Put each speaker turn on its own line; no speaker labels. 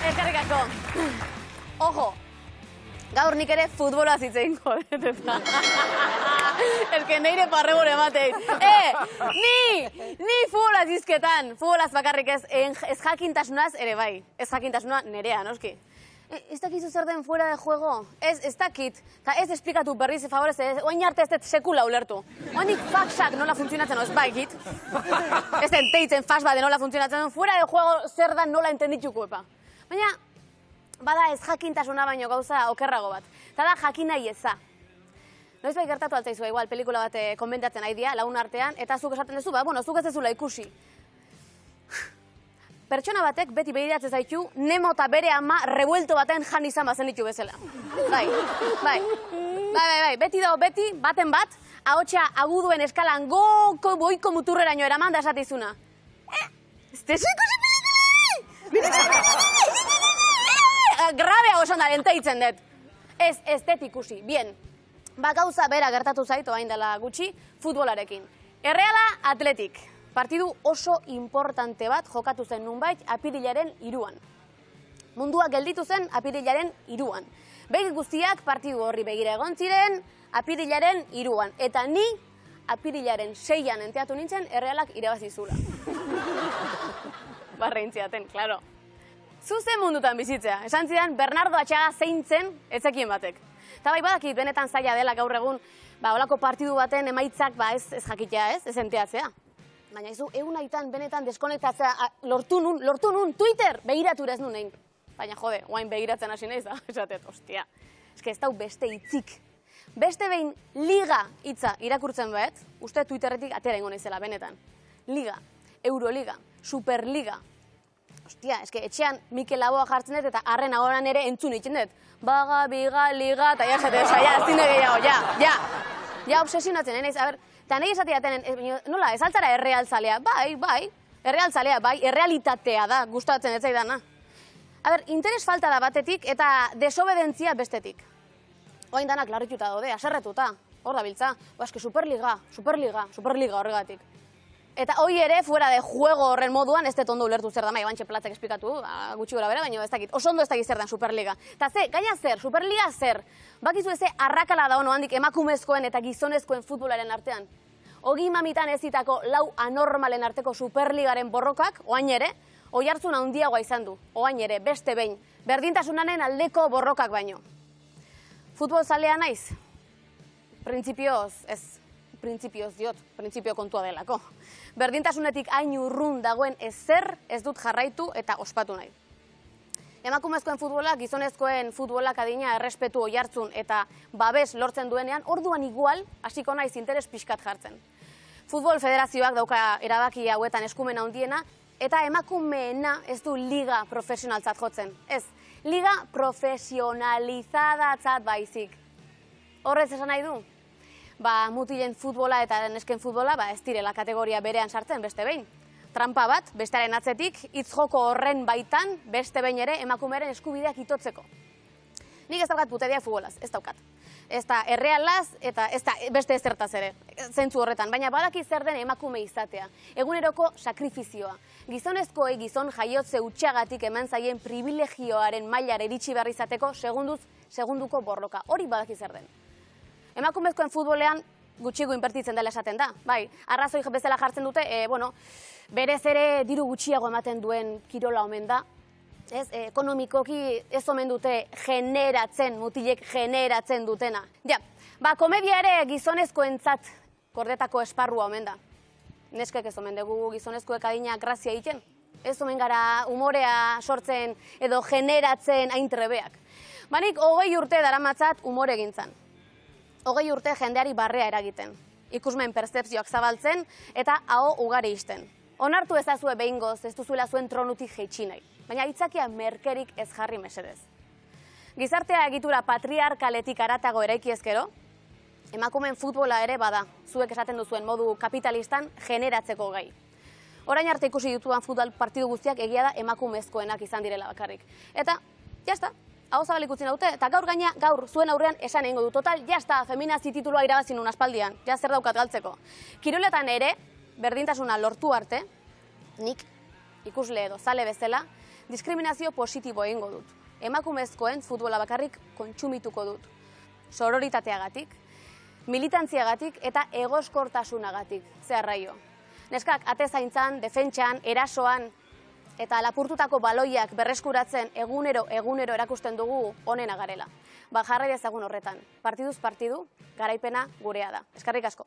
Eskerrik asko. Ojo, gaur nik ere futbolaz hitz egingo. Eske neire parregore ematei. Ni futbolaz izketan, futbolaz bakarrik ez jakintasunaz ere bai. Ez jakintasuna nerea, noski. Ez dakizu zer den fuera de juego? Ez dakit. Eta ez esplikatu berriz, favorez, oain arte ez dut sekula ulertu. Oanik faxak nola funtzionatzen, ez baikit. Ez den teitzen fax bat nola funtzionatzen, fuera de juego zer da nola entenditzuko epa. Baina, bada ez jakintasuna baino gauza okerrago bat. Eta da jakin nahi eza. Noiz bai gertatu altzaizua, igual, pelikula bat konbentatzen nahi dia, lagun artean, eta zuk esaten duzu, zuk ez dezula ikusi. Pertsona batek beti begiratzen zaitu Nemo eta bere ama revuelto baten jan izan bazen ditu bezala. Bai. Beti dago beti, baten bat, ahotsa aguduen eskalan goiko muturreraino eraman da esatizuna. Ez dezu ikusi pelikula! Grabea osan da, enteitzen dut. Ez dut ikusi, bien. Gauza bera gertatu zaitu hain dela gutxi, futbolarekin. Erreala Atletik. Partidu oso importante bat jokatu zen nunbait apirilaren 3an. Mundua gelditu zen apirilaren 3an. Begi guztiak partidu horri begira egon ziren apirilaren 3an. Eta ni apirilaren 6an enteatu nintzen Errealak irabazi zula. Barreintziaten, klaro. Zuzen mundutan bizitzea. Esan zidan Bernardo Atxaga zein zen etzekien batek. Eta bai badakit benetan zaila dela gaur egun olako partidu baten emaitzak ez jakitea ez enteatzea. Baina izu, egunaitan benetan deskonektatzea lortu nun, Twitter, begiratu ez nun egin. Baina jode, guain begiratzen hasi nahiz da, esatet, ostia. Ez dau beste hitzik. Beste behin liga hitza irakurtzen bat, uste Twitterretik atera ingo naizela, benetan. Liga, Euroliga, Superliga. Ostia, etxean Mikel Laboa jartzen dut eta arren agoran ere entzun itzen dut. Baga, biga, liga, eta jasate, zine gehiago, ja obsesionatzen, naiz, eta nahi esateaten, nola, ez altzara errealtzalea, bai, errealtzalea, bai, errealitatea da, gustatzen ez zaidana. Interes falta da batetik eta desobedentzia bestetik. Oain danak larrituta daude, aserretuta, hor da biltza, Superliga horregatik. Eta hoi ere, fuera de juego horren moduan, ez dut ondo ulertu zer da, bantxe platzak esplikatu, gutxi gora bera, baina ez dakit, oso ondo ez dakit zer da Superliga. Eta gaina zer, Superliga zer, bakizu eze arrakala da ono handik emakumezkoen eta gizonezkoen futbolaren artean. Ogi mamitan ezitako lau anormalen arteko Superligaren borrokak, oain ere, oihartzun handiagoa izan du, oain ere, beste behin, berdintasunaren aldeko borrokak baino. Futbol zalea naiz? Printzipioz, printzipio kontua delako. Berdintasunetik hain urrun dagoen ezer ez dut jarraitu eta ospatu nahi. Emakumezkoen futbolak, gizonezkoen futbolak adina errespetu oihartzun eta babes lortzen duenean, orduan igual hasiko naiz interes pixkat jartzen. Futbol federazioak dauka erabaki hauetan eskumena handiena eta emakumeena ez du liga profesionaltzat jotzen. Ez, liga profesionalizadatzat baizik. Horrez esan nahi du? Mutilen futbola eta nesken futbola ez direla kategoria berean sartzen beste behin. Trampa bat, bestearen atzetik, hitz joko horren baitan, beste behin ere emakumearen eskubideak itotzeko. Nik ez daukat putediak futbolaz, ez daukat. Ez da errealaz eta ez da beste ezertaz ere, zentzu horretan, baina badaki zer den emakume izatea. Eguneroko sakrifizioa. Gizonezkoei gizon jaiotze utxagatik eman zaien privilegioaren mailara iritsi behar izateko segunduko borroka. Hori badaki zer den. Emakumezkoen futbolean gutxigo inbertitzen dela esaten da. Bai, arrazoi bezala jartzen dute, berez ere diru gutxiago ematen duen kirola omen da. Ekonomikoki ez omen dute mutilek generatzen dutena. Komedia ere gizonezkoentzat gordetako esparrua omen da. Neskek ez omen dugu gizonezkoek adina grazia egiten. Ez omen gara umorea sortzen edo generatzen hain trebeak. Nik 20 urte daramatzat umore egintzan. 20 urte jendeari barrea eragiten, ikusmen pertzepzioak zabaltzen eta aho ugari isten. Onartu ezazue behingoz ez duzuela zuen tronutik jeitsi nahi, baina hitzakia merkerik ez jarri mesedez. Gizartea egitura patriarkaletik haratago eraiki ezkero, emakumeen futbola ere bada, zuek esaten duzuen modu kapitalistan generatzeko gai. Orain arte ikusi dituan futbol partidu guztiak egia da emakumezkoenak izan direla bakarrik. Eta, jazta. Hau zabalik utzi naute, eta gaur zuen aurrean esan egingo du. Total, jazta, feminazi titulua irabazi nun aspaldian, zer daukat galtzeko. Kiroletan ere, berdintasuna lortu arte, nik, ikusle edo zale bezala, diskriminazio positibo egingo dut. Emakumezkoen futbola bakarrik kontsumituko dut. Sororitateagatik, militantziagatik eta egoskortasunagatik, zeharraio. Neskak, atezaintzan, defentsan, erasoan eta lapurtutako baloiak berreskuratzen egunero erakusten dugu onena garela. Jarrai dezagun horretan. Partiduz partidu, garaipena gurea da. Eskerrik asko.